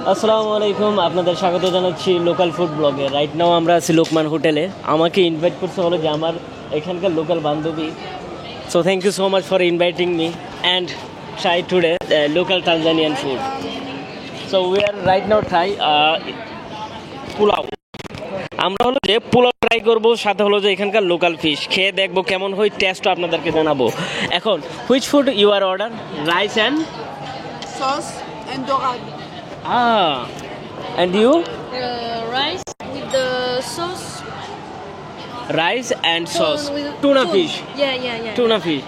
আসসালামু আলাইকুম, আপনাদের স্বাগত জানাচ্ছি লোকাল ফুড ব্লগে। রাইট নাও আমরা আছি লোকমান হোটেলে। আমাকে ইনভাইট করছে হলো যে আমার এখানকার লোকাল বান্ধবী। So thank you so much for inviting me and try today local Tanzanian food. So we are right now try pulao. আমরা হলো যে পোলাও ট্রাই করবো, সাথে হলো যে এখানকার লোকাল ফিশ খেয়ে দেখবো কেমন হয়, টেস্টও আপনাদেরকে জানাবো। এখন which food you are order? Rice and sauce and dorade. and you? Rice with the sauce. Rice and sauce. With Tuna fish. Yeah. Tuna fish.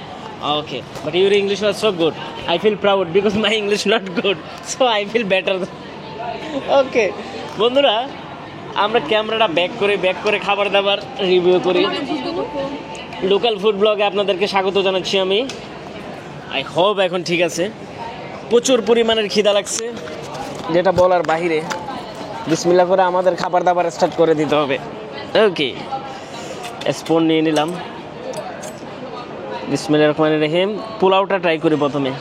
Okay. But your English was so good. I feel proud because my English not good. So I feel better. Okay. বন্ধুরা, আমরা ক্যামেরাটা back করে খাবার দাবার review করি। Local food ব্লগে আপনাদেরকে স্বাগত জানাচ্ছি আমি। আই হোপ এখন ঠিক আছে। প্রচুর পরিমাণের খিদা লাগছে, যেটা বলার বাহিরে। বিসমিল্লাহ করে আমাদের খাবার দাবার স্টার্ট করে দিতে হবে। ওকে, স্পুন নিয়ে নিলাম। বিসমিল্লাহির রহমানির রহিম। পোলাওটা ট্রাই করি প্রথমে।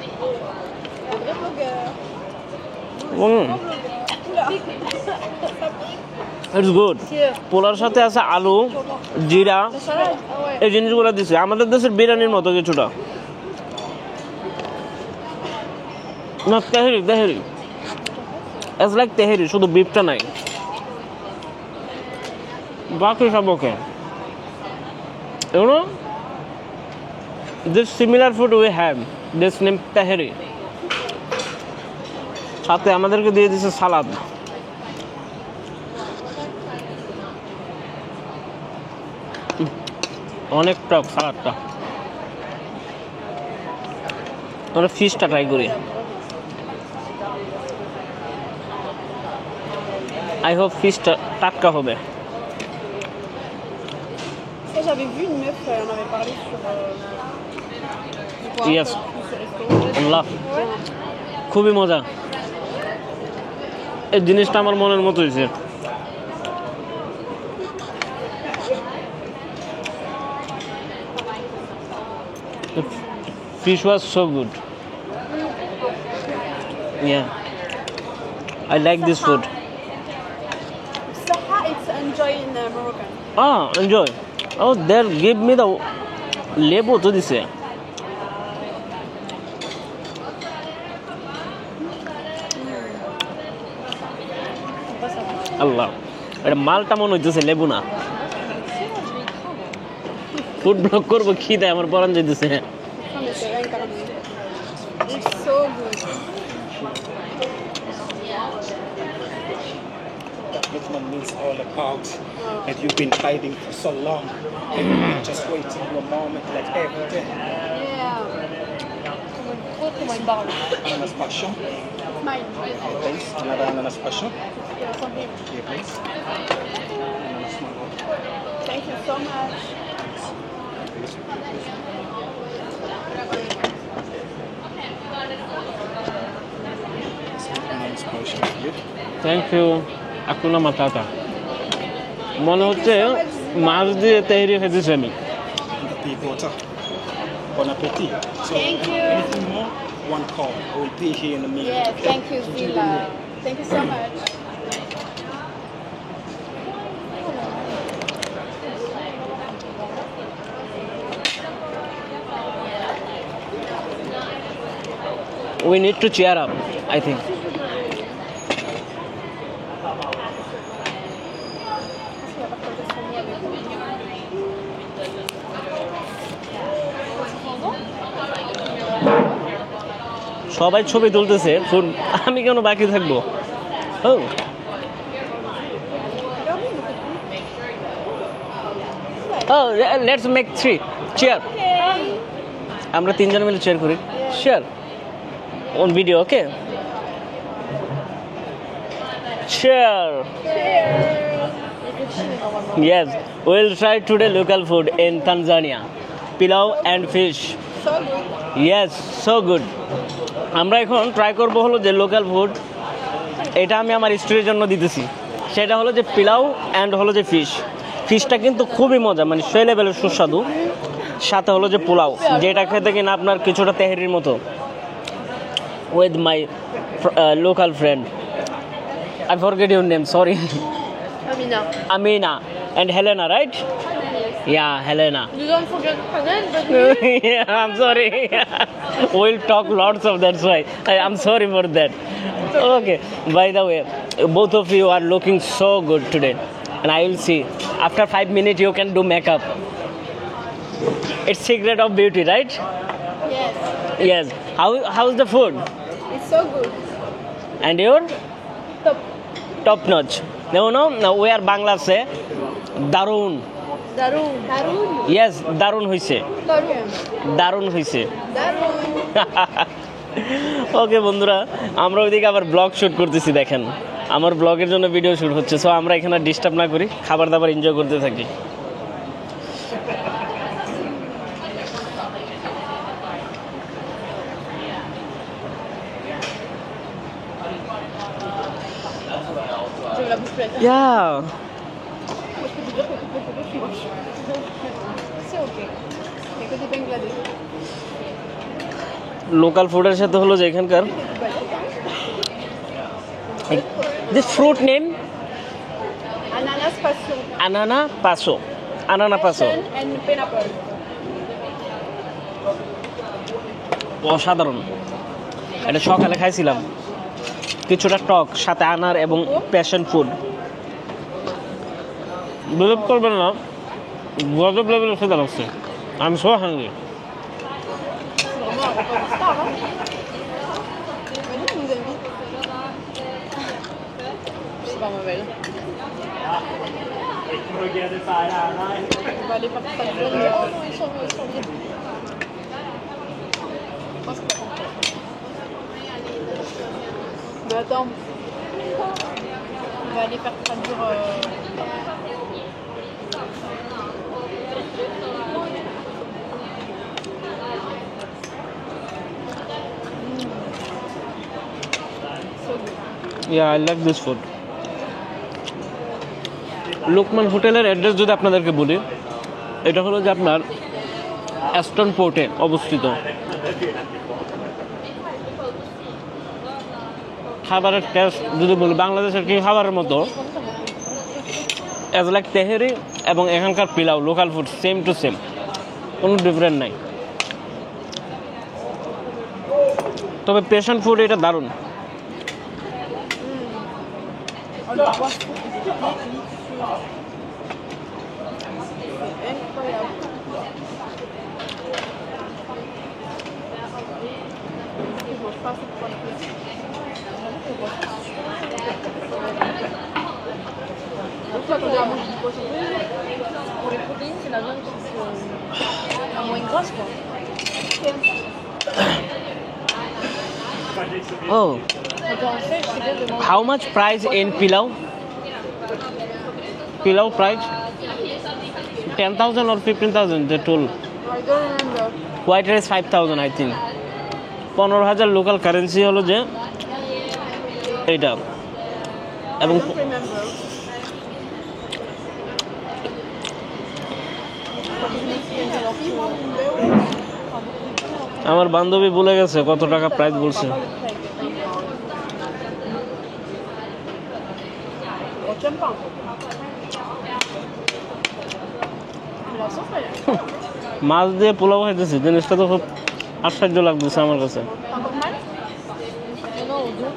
It's good. পোলাওর সাথে আছে আলু, জিরা, এই জিনিসগুলো দিচ্ছে আমাদের দেশের বিরিয়ানির মতো কিছুটা। না, তেহেরি It's like তেহেরি, শুধু বিফটা নাই, বাকি সব ওকে। You know, this similar food we have, this name Tehri. সাথে আমাদেরকে দিয়ে দিচ্ছে সালাদ। অনেক টক সালাদটা। আমরা ফিশটা ট্রাই করি। I hope ফিশটা টাটকা হবে। Ça, j'avais vu une meuf, elle en avait parlé sur. Yes. আল্লাহ, খুবই মজা। এই জিনিসটা আমার মনের মতো হয়েছে। The fish was so good. Yeah, I like this food. Saha, it's enjoy in Moroccan. Enjoy. Oh, there, give me the লেবু তো দিছে। আল্লাহ, এটা মালটা মনে হইতেছে, লেবু না। ফুড ব্লগ করবো, খিদে আমার পরান যাইতেছে। Non, mais c'est rien carrément. It's so good. That Lukman means all about that you've been hiding for so long. Just waiting your moment like every day. Yeah. Comment il parle? Ananas passion, Mine. please. Another ananas passion. Yeah, from him. Here, please. Ananas mango. Thank you so much. Ananas passion for you. Thank you. আকুনা মাতাতা মনে হচ্ছে মাছ দিয়ে তেহরি খেতেছি আমি। And the pea water. Bon appetit. So, Thank you. anything more? One call. I will be here in a minute. Yeah, thank you, Zila. Thank you so much. We need to cheer up, I think. সবাই ছবি তুলতেছে, food আমি কেন বাকি থাকবো? Let's make 3 chair. আমরা তিনজন মিলে চেয়ার করি। Share on video, okay? Chair. Yes, we'll try today local food in Tanzania. Pilau and fish. So good. Yes, so good. আমরা এখন ট্রাই করবো হলো যে লোকাল ফুড, এটা আমি আমার স্টোরির জন্য দিতেছি। সেটা হলো যে পিলাও অ্যান্ড হলো যে ফিশটা কিন্তু খুবই মজা, মানে সেই লেভেলের সুস্বাদু। সাথে হলো যে পোলাও, যেটা খেতে কিনা আপনার কিছুটা তেহেরির মতো। With my local friend. I forget your name, sorry. Amina. Amina and Helena, right? Yeah, Helena. You don't forget Hanan, but me. Yeah, I'm sorry. We'll talk lots of that's why. I'm sorry for that. Okay. By the way, both of you are looking so good today. And I will see. After 5 minutes you can do makeup. It's secret of beauty, right? Yes. Yes. How's the food? It's so good. And your Top. top notch. No, we are Bangla say Darun. Darun. Darun. Yes, Darun হইছে Darun. দারুণ হইছে Darun. ওকে বন্ধুরা আমরা ওইদিকে আবার blog shoot করতেছি দেখেন আমার ব্লগের জন্য ভিডিও শুট হচ্ছে সো আমরা এখানে ডিস্টার্ব না করি খাবার দাবার এনজয় করতে থাকি Je la bouche pleine. ইয়া Moi, je peux te dire que toutes les photos, je suis moche. C'est ok. C'est que des Bangladesh. Local ফুডের সাথে হলো যে এখানকার this fruit name Ananas passion. আনানা পাসো Passion and pineapple. অসাধারণ এটা সকালে খাইছিলাম কিছুটা টক সাথে আনার এবং প্যাশন ফুড বিলিভ করবেন না গজব লেভেলের খেতে লাগছে I am so হাঙ্গি C'est vraiment un repas de star, hein. Vas-y, nous amis. C'est pas mauvais. On va aller faire ça. Oh non, ils sont bien. Oh, c'est pas complet. Mais attends. On va aller faire traduire. So good. Yeah I like this food Lokman হোটেলের address যদি আপনাদেরকে বলি এটা হলো যে আপনার Aston পোর্টে অবস্থিত খাবারের টেস্ট যদি বলি বাংলাদেশের কি খাবারের মতো অ্যাজ লাইক তেহেরি এবং এখানকার pilau local food same to same কোনো ডিফারেন্ট নাই তবে পেশেন্ট ফুড এটা দারুণ Oh, le poisson. C'est incroyable. Je mange pas cette poisson. Donc toi, quand on mange du poisson, pour les protéines, c'est la viande qui est moins grasse, quoi. Oh, Quand on sait, c'est bien de manger. how much price in pilau? Pilau price? 10,000 or 15,000 they told. I don't remember. White rice 5,000 I think. 15,000 local currency হলো যে এইটা এবং I don't remember. আমার বান্ধবী বলে গেছে কত টাকা প্রাইস বলছে On tient pas. Mais la sauce, elle est মাছ দিয়ে পোলাও খাইতেছি জিনিসটা তো খুব আশ্চর্য লাগতেছে আমার কাছে pas mal. Il y en a au dos.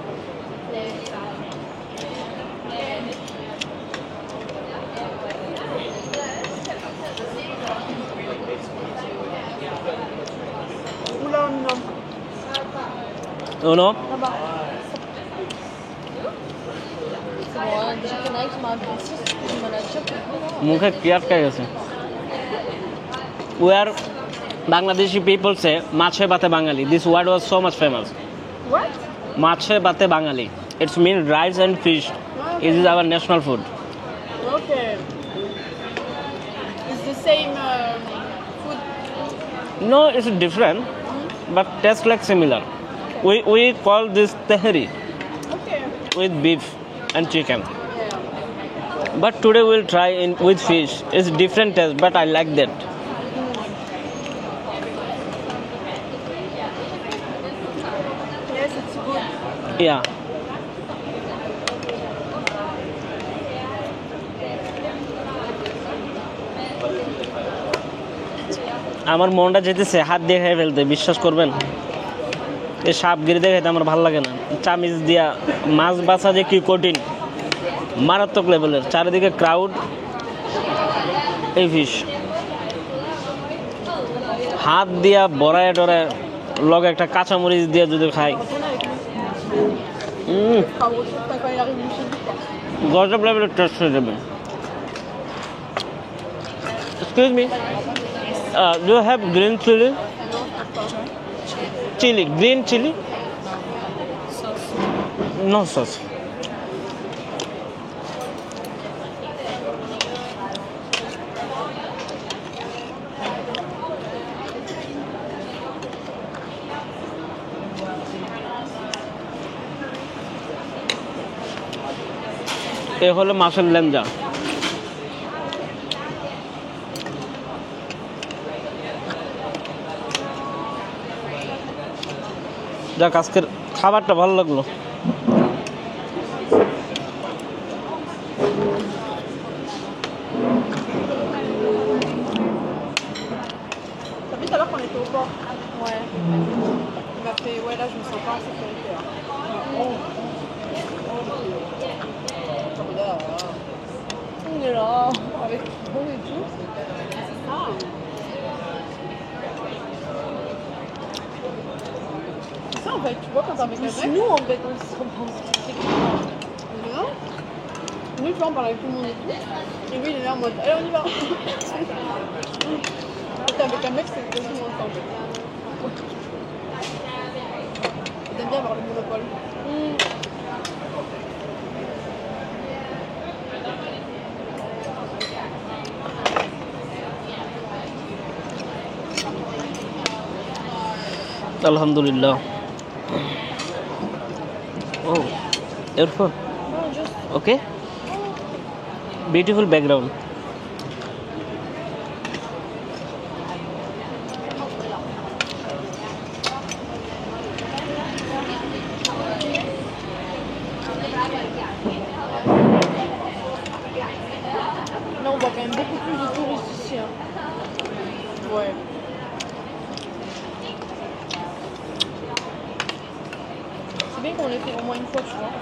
Oula, non. You know Là-bas. C'est bon, hein, déjà qu'il y en a un qui m'a apprécié, je m'en ai déjà pris. মুখে কি আটকে গেছে we are Bangladeshi people say মাছে ভাতে বাঙালি this word was so much famous What? মাছে ভাতে বাঙালি it's mean rice and fish it is our national food Okay. It's the same food. no it's different but taste like similar we call this tehri Okay. with beef and chicken but today we'll try in with fish it's different taste but I like that Yes, it's good. yeah আমার মনটা যেতেছে হাত দিয়ে খেয়ে ফেলতে, বিশ্বাস করবেন। এই সাপগিরি দিয়ে খেতে আমার ভালো লাগে না। চামিচ দিয়া মাছ বাছা যে কি কঠিন, মারাত্মক লেভেলের। চারিদিকে ক্রাউড, এই ফিশ হাত দিয়া বড়ায় ডরায় লগে একটা কাঁচামরিচ দিয়ে যদি খাই, Enfin, on retrouve pas quand il arrive chez lui, quoi. গজব লেভেলের টেস্ট হয়ে যাবে। Excuse me, do you have green chilli? Chilli, green chilli? No sauce. এ হলো মাছের লেঞ্জা। যাক, আজকের খাবারটা ভালো লাগলো। T'as vu tout à l'heure qu'on était au port? Ouais. Il m'a fait, ouais, là, je me sens pas en sécurité. Là. On est là, avec bon et tout. Ah. C'est ça, en fait, tu vois, quand t'es avec un mec. Nous, en fait, on se repense. Non. Nous, tu vois, on parle avec tout le monde et tout. Et lui, il est là en mode, allez, on y va. Quand t'es avec un mec, c'est quasiment ça, en fait. T'aimes bien avoir le monopole. আলহামদুলিল্লাহ। ও earphone, okay, beautiful background. Là, on voit quand même beaucoup plus de touristes ici. Hein. Ouais. C'est bien qu'on l'ait fait au moins une fois, tu vois.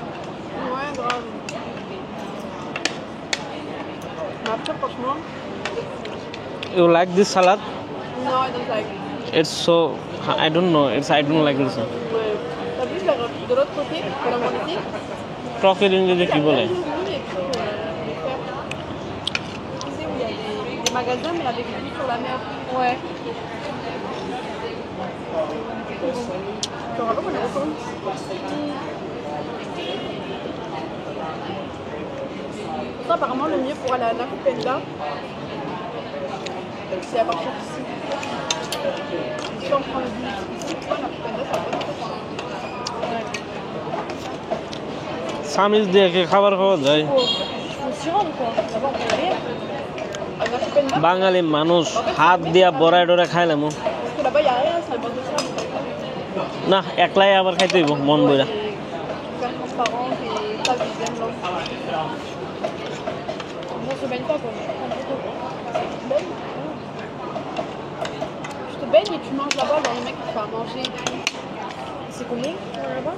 Ouais, grave. Mais après, franchement, You like this salad? no, I don't like it. It's so, I don't know, I don't like this. Ouais. T'as vu de l'autre côté, de la monnaie? টকের ইংরেজি কি বলে? Les fers. Tu sais où il y a des magasins, mais avec vue sur la mer. Ouais. Tu te rappelles qu'on est retourné? Ça, apparemment, le mieux pour aller à Nakupenda, c'est à partir d'ici. Si on prend le bus ici, tu vois, Nakupenda, ça va pas trop. সামিজ দিয়ে কি খাবার খাওয়া যায়? Faut s'y rendre, quoi. D'abord, on peut aller à Nakupenda. বাঙালি মানুষ হাত দিয়া বড়ায় ডরে খাইলাম। Parce que là-bas, il n'y a rien, c'est un bande de sable. না, একলাই আবার খাইতে হইব মন বইরা। Super transparent et pas deuxième langue. On se baigne pas, quoi. Tu te baignes. Tu te baignes et tu manges là-bas, genre le mec qui te fait à manger. C'est combien là-bas?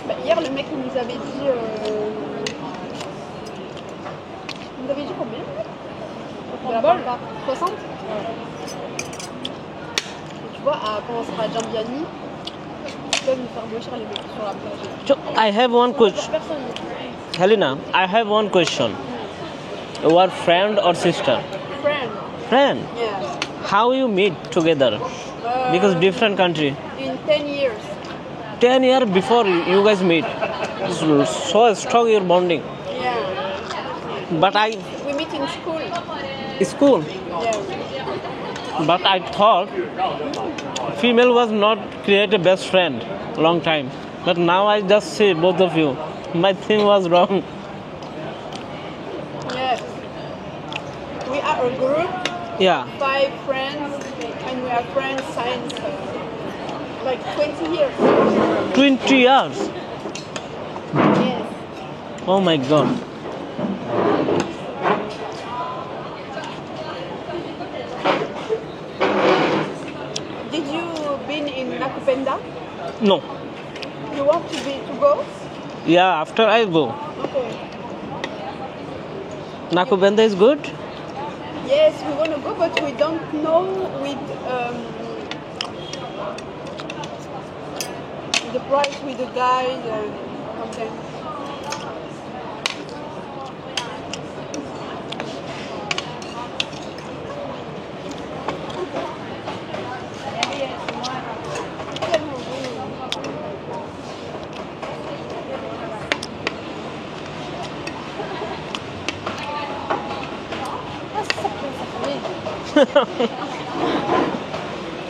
Bah, hier, le mec il nous avait dit. Il nous avait dit combien? De la balle 60. Et tu vois, quand on sera à Djambiani, ils peuvent nous faire moins cher les mecs sur la plage. So, I have one question. Personne. Helena, I have one question. You are friend or sister? Friend. Friend. Yeah. How you meet together? Because different country. In 10 years. 10 years before you guys meet. So strong your bonding. Yeah. But We meet in school. school. Yeah. But I thought female was not created best friend long time. But now I just see both of you. My thing was wrong. Yeah. We are a group, Yeah. 5 friends, and we are friends since like 20 years. 20 years. Yes. Oh my god. Penda? No. You want to go? Yeah, after I go. Okay. Nakupenda is good? Yes, we want to go, but we don't know with the price with the guide and something.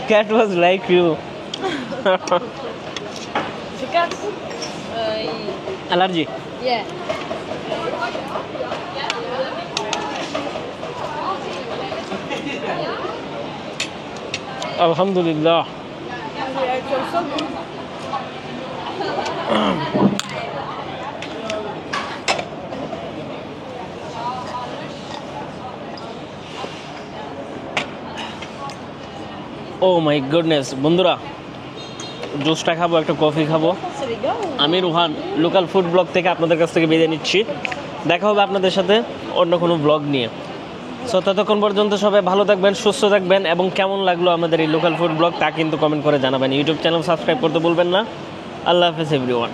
Cat was like you. Je casse. Allergy. Yeah. Alhamdulillah. Yeah, it's also good. Oh my goodness বন্ধুরা, জুসটা খাবো, একটা coffee খাবো। C'est les gars ou... আমি Ruhan local food blog থেকে আপনাদের কাছ থেকে বিদায় নিচ্ছি। দেখা হবে আপনাদের সাথে অন্য কোনো ব্লগ নিয়ে। সো ততক্ষণ পর্যন্ত সবাই ভালো থাকবেন, সুস্থ থাকবেন, এবং কেমন লাগলো আমাদের এই লোকাল ফুড ব্লগ তা কিন্তু কমেন্ট করে জানাবেন। ইউটিউব চ্যানেল সাবস্ক্রাইব করতে ভুলবেন না। আল্লাহ হাফেজ এভরিওয়ান।